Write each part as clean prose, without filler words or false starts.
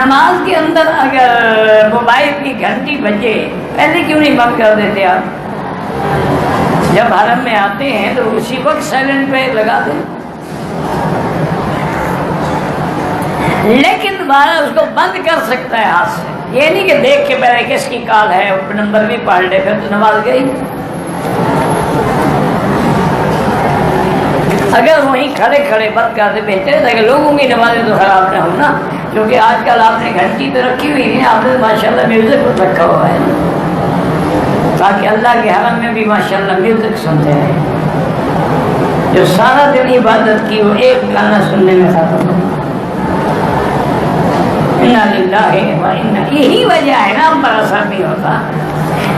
نماز کے اندر اگر موبائل کی گھنٹی بجے پہلے کیوں نہیں بند کر دیتے آپ؟ جب حرم میں آتے ہیں تو اسی وقت سائلنٹ پہ لگا دیں، لیکن دوبارہ اس کو بند کر سکتا ہے ہاتھ سے، یہ نہیں کہ دیکھ کے پہلے کس کی کال ہے نمبر بھی پڑھ لے پھر تو نماز گئی۔ اگر وہیں کھڑے کھڑے بند کر دے بہتر ہے تاکہ لوگوں کی نمازیں تو خراب نہ ہو نا، کیونکہ آج کل آپ نے گھنٹی تو رکھی ہوئی ہے، آپ نے ماشاءاللہ میوزک رکھا ہوا ہے تاکہ اللہ کے حرم میں بھی ماشاءاللہ میوزک سنتے ہیں، جو سارا دن عبادت کی وہ ایک گانا سننے میں ختم ہو۔ انا للہ و انا، یہی وجہ ہے نا ہم پر اثر نہیں ہوتا۔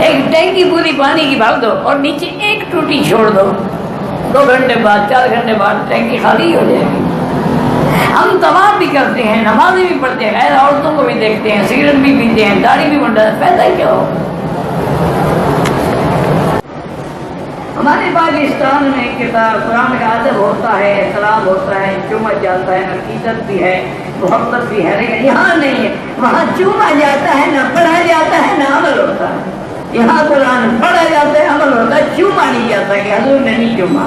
ایک ٹینکی پوری پانی کی بھر دو اور نیچے ایک ٹوٹی چھوڑ دو، 2 گھنٹے بعد 4 گھنٹے بعد ٹینکی خالی ہو جائے گی۔ ہم طواف بھی کرتے ہیں، نمازیں بھی پڑھتے ہیں، غیر عورتوں کو بھی دیکھتے ہیں، سگریٹ بھی پیتے ہیں، داڑھی بھی منڈا، فائدہ کیا ہو؟ ہمارے پاکستان میں کتاب قرآن کا ادب ہوتا ہے، احترام ہوتا ہے، چوما جاتا ہے، عقیدت بھی ہے، محبت بھی ہے، لیکن یہاں نہیں ہے۔ وہاں چوما جاتا ہے، نہ پڑھا جاتا ہے، نہ عمل ہوتا ہے۔ یہاں قرآن پڑھا جاتا ہے، عمل ہوتا ہے، چوما نہیں جاتا کہ حضور نے نہیں چوما۔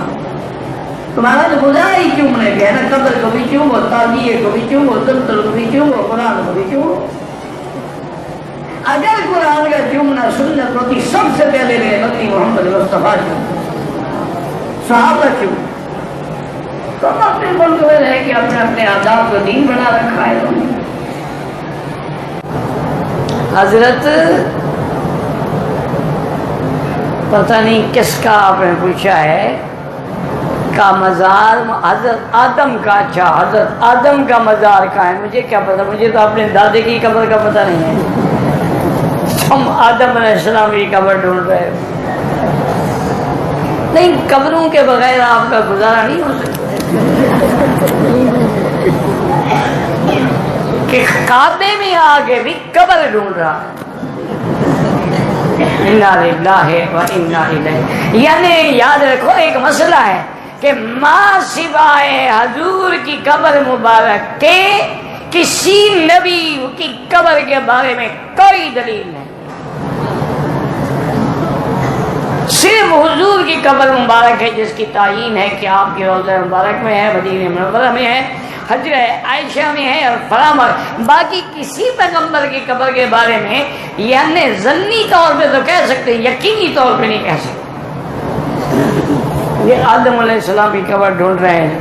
تمہارا تو خدا ہی چومنے کے ہے نا، قبر کو بھی چومو، تعزیے کو بھی چومو، تلتل کو بھی چومو، قرآن کو بھی چومو۔ اگر قرآن کا چومنا سنت ہوتی سب سے پہلے نبی محمد مصطفیٰ چومتے، صحابہ چومتے، تو ہم اپنے ملک میں رہ کے اپنے اپنے آداب کو دین بنا رکھا ہے۔ حضرت پتہ نہیں کس کا آپ نے پوچھا ہے کا مزار حضرت آدم کا، اچھا حضرت آدم کا مزار کہاں ہے؟ مجھے کیا پتا، مجھے تو اپنے دادے کی قبر کا پتہ نہیں ہے۔ ہم آدم علیہ السلام کی قبر ڈھونڈ رہے ہیں۔ نہیں، قبروں کے بغیر آپ کا گزارا نہیں ہو سکتا کہ کعبے میں آگے بھی قبر ڈھونڈ رہا ہے۔ انا للہ و انا الیہ، یعنی یاد رکھو ایک مسئلہ ہے کہ ماں سوائے حضور کی قبر مبارک کے کسی نبی کی قبر کے بارے میں کوئی دلیل نہیں، صرف حضور کی قبر مبارک ہے جس کی تعین ہے کہ آپ کی روضہ مبارک میں ہے، مدینہ منورہ میں ہے، حجر عائشہ میں ہے اور فلاں۔ باقی کسی پیغمبر کی قبر کے بارے میں یعنی ظنی طور پہ تو کہہ سکتے ہیں، یقینی طور پہ نہیں کہہ سکتے۔ یہ آدم علیہ السلام کی قبر ڈھونڈ رہے ہیں،